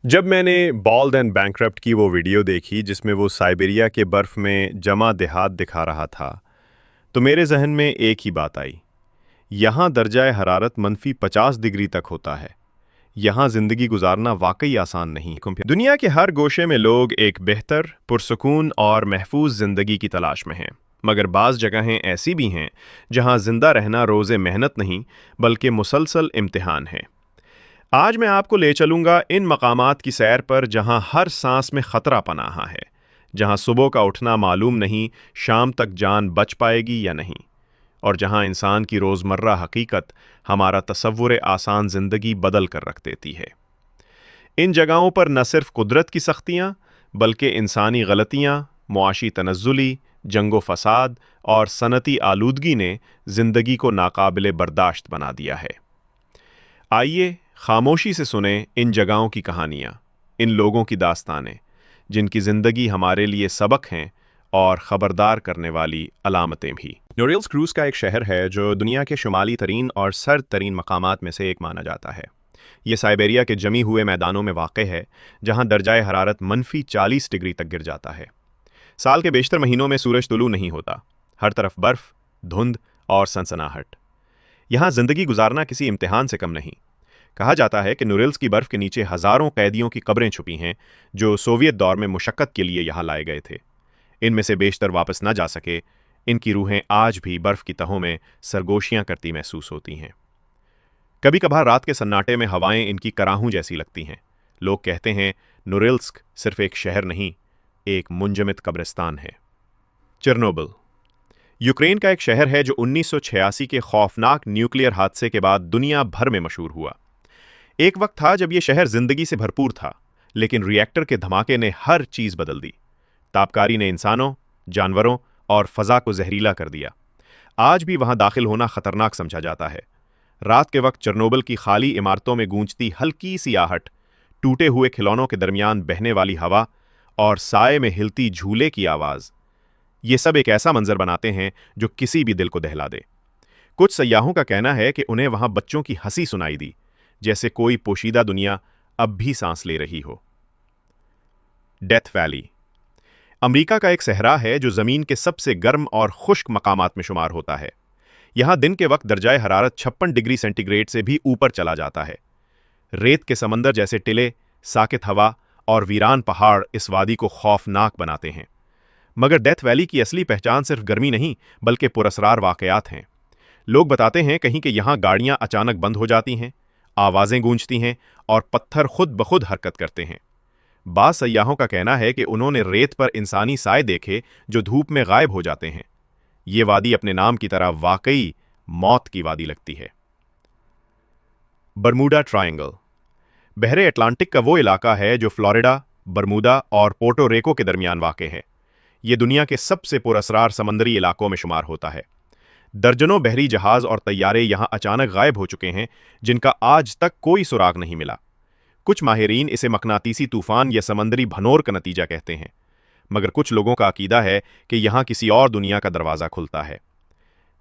جب میں نے بالڈ اینڈ بینکرپٹ کی وہ ویڈیو دیکھی جس میں وہ سائبیریا کے برف میں جمع دیہات دکھا رہا تھا تو میرے ذہن میں ایک ہی بات آئی۔ یہاں درجہ حرارت -50 ڈگری تک ہوتا ہے۔ یہاں زندگی گزارنا واقعی آسان نہیں۔ دنیا کے ہر گوشے میں لوگ ایک بہتر، پرسکون اور محفوظ زندگی کی تلاش میں ہیں، مگر بعض جگہیں ایسی بھی ہیں جہاں زندہ رہنا روز محنت نہیں بلکہ مسلسل امتحان ہے۔ آج میں آپ کو لے چلوں گا ان مقامات کی سیر پر جہاں ہر سانس میں خطرہ پناہ ہے، جہاں صبح کا اٹھنا معلوم نہیں شام تک جان بچ پائے گی یا نہیں، اور جہاں انسان کی روزمرہ حقیقت ہمارا تصور آسان زندگی بدل کر رکھ دیتی ہے۔ ان جگہوں پر نہ صرف قدرت کی سختیاں بلکہ انسانی غلطیاں، معاشی تنزلی، جنگ و فساد اور صنعتی آلودگی نے زندگی کو ناقابل برداشت بنا دیا ہے۔ آئیے خاموشی سے سنیں ان جگہوں کی کہانیاں، ان لوگوں کی داستانیں جن کی زندگی ہمارے لیے سبق ہیں اور خبردار کرنے والی علامتیں بھی۔ نوریلز کروز کا ایک شہر ہے جو دنیا کے شمالی ترین اور سرد ترین مقامات میں سے ایک مانا جاتا ہے۔ یہ سائبیریا کے جمی ہوئے میدانوں میں واقع ہے جہاں درجہ حرارت -40 ڈگری تک گر جاتا ہے۔ سال کے بیشتر مہینوں میں سورج طلوع نہیں ہوتا، ہر طرف برف، دھند اور سنسناہٹ۔ یہاں زندگی گزارنا کسی امتحان سے کم نہیں۔ کہا جاتا ہے کہ نوریلز کی برف کے نیچے ہزاروں قیدیوں کی قبریں چھپی ہیں جو سوویت دور میں مشقت کے لیے یہاں لائے گئے تھے۔ ان میں سے بیشتر واپس نہ جا سکے، ان کی روحیں آج بھی برف کی تہوں میں سرگوشیاں کرتی محسوس ہوتی ہیں۔ کبھی کبھار رات کے سناٹے میں ہوائیں ان کی کراہوں جیسی لگتی ہیں۔ لوگ کہتے ہیں نوریلسک صرف ایک شہر نہیں، ایک منجمد قبرستان ہے۔ چرنوبل یوکرین کا ایک شہر ہے جو 1986 کے خوفناک نیوکلیئر حادثے کے بعد دنیا بھر میں مشہور ہوا۔ ایک وقت تھا جب یہ شہر زندگی سے بھرپور تھا، لیکن ری ایکٹر کے دھماکے نے ہر چیز بدل دی۔ تابکاری نے انسانوں، جانوروں اور فضا کو زہریلا کر دیا۔ آج بھی وہاں داخل ہونا خطرناک سمجھا جاتا ہے۔ رات کے وقت چرنوبل کی خالی عمارتوں میں گونجتی ہلکی سی آہٹ، ٹوٹے ہوئے کھلونوں کے درمیان بہنے والی ہوا اور سائے میں ہلتی جھولے کی آواز، یہ سب ایک ایسا منظر بناتے ہیں جو کسی بھی دل کو دہلا دے۔ کچھ سیاحوں کا کہنا ہے کہ انہیں وہاں بچوں کی ہنسی سنائی دی، جیسے کوئی پوشیدہ دنیا اب بھی سانس لے رہی ہو۔ ڈیتھ ویلی امریکہ کا ایک صحرا ہے جو زمین کے سب سے گرم اور خشک مقامات میں شمار ہوتا ہے۔ یہاں دن کے وقت درجہ حرارت 56 ڈگری سینٹی گریڈ سے بھی اوپر چلا جاتا ہے۔ ریت کے سمندر جیسے ٹلے، ساکت ہوا اور ویران پہاڑ اس وادی کو خوفناک بناتے ہیں۔ مگر ڈیتھ ویلی کی اصلی پہچان صرف گرمی نہیں بلکہ پراسرار واقعات ہیں۔ لوگ بتاتے ہیں کہیں کہ یہاں گاڑیاں اچانک بند ہو جاتی ہیں، آوازیں گونجتی ہیں اور پتھر خود بخود حرکت کرتے ہیں۔ بعض سیاحوں کا کہنا ہے کہ انہوں نے ریت پر انسانی سائے دیکھے جو دھوپ میں غائب ہو جاتے ہیں۔ یہ وادی اپنے نام کی طرح واقعی موت کی وادی لگتی ہے۔ برموڈا ٹرائنگل بحر اٹلانٹک کا وہ علاقہ ہے جو فلوریڈا، برمودا اور پورٹو ریکو کے درمیان واقع ہے۔ یہ دنیا کے سب سے پراسرار سمندری علاقوں میں شمار ہوتا ہے۔ درجنوں بحری جہاز اور طیارے یہاں اچانک غائب ہو چکے ہیں جن کا آج تک کوئی سراغ نہیں ملا۔ کچھ ماہرین اسے مقناطیسی طوفان یا سمندری بھنور کا نتیجہ کہتے ہیں، مگر کچھ لوگوں کا عقیدہ ہے کہ یہاں کسی اور دنیا کا دروازہ کھلتا ہے۔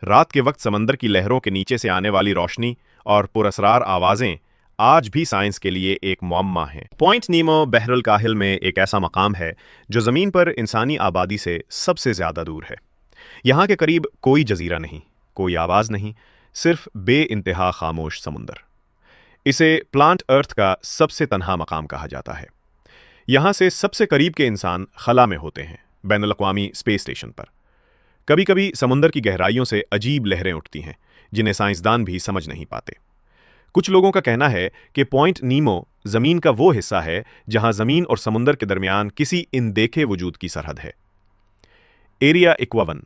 رات کے وقت سمندر کی لہروں کے نیچے سے آنے والی روشنی اور پراسرار آوازیں آج بھی سائنس کے لیے ایک معمہ ہیں۔ پوائنٹ نیمو بحر الکاہل میں ایک ایسا مقام ہے جو زمین پر انسانی آبادی سے سب سے زیادہ دور ہے۔ یہاں کے قریب کوئی جزیرہ نہیں، کوئی آواز نہیں، صرف بے انتہا خاموش سمندر۔ اسے پلانٹ ارتھ کا سب سے تنہا مقام کہا جاتا ہے۔ یہاں سے سب سے قریب کے انسان خلا میں ہوتے ہیں، بین الاقوامی اسپیس اسٹیشن پر۔ کبھی کبھی سمندر کی گہرائیوں سے عجیب لہریں اٹھتی ہیں جنہیں سائنسدان بھی سمجھ نہیں پاتے۔ کچھ لوگوں کا کہنا ہے کہ پوائنٹ نیمو زمین کا وہ حصہ ہے جہاں زمین اور سمندر کے درمیان کسی اندیکھے وجود کی سرحد ہے۔ ایریا 51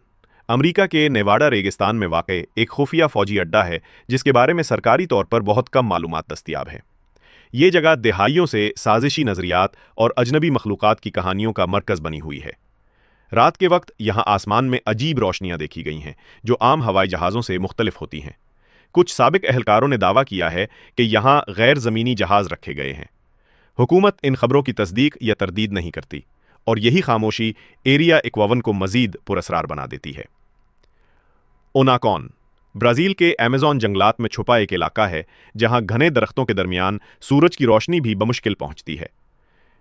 امریکہ کے نیواڈا ریگستان میں واقع ایک خفیہ فوجی اڈہ ہے جس کے بارے میں سرکاری طور پر بہت کم معلومات دستیاب ہیں۔ یہ جگہ دہائیوں سے سازشی نظریات اور اجنبی مخلوقات کی کہانیوں کا مرکز بنی ہوئی ہے۔ رات کے وقت یہاں آسمان میں عجیب روشنیاں دیکھی گئی ہیں جو عام ہوائی جہازوں سے مختلف ہوتی ہیں۔ کچھ سابق اہلکاروں نے دعویٰ کیا ہے کہ یہاں غیر زمینی جہاز رکھے گئے ہیں۔ حکومت ان خبروں کی تصدیق یا تردید نہیں کرتی، اور یہی خاموشی ایریا 51 کو مزید پراسرار بنا دیتی ہے۔ اوناکون برازیل کے ایمیزون جنگلات میں چھپا ایک علاقہ ہے جہاں گھنے درختوں کے درمیان سورج کی روشنی بھی بمشکل پہنچتی ہے۔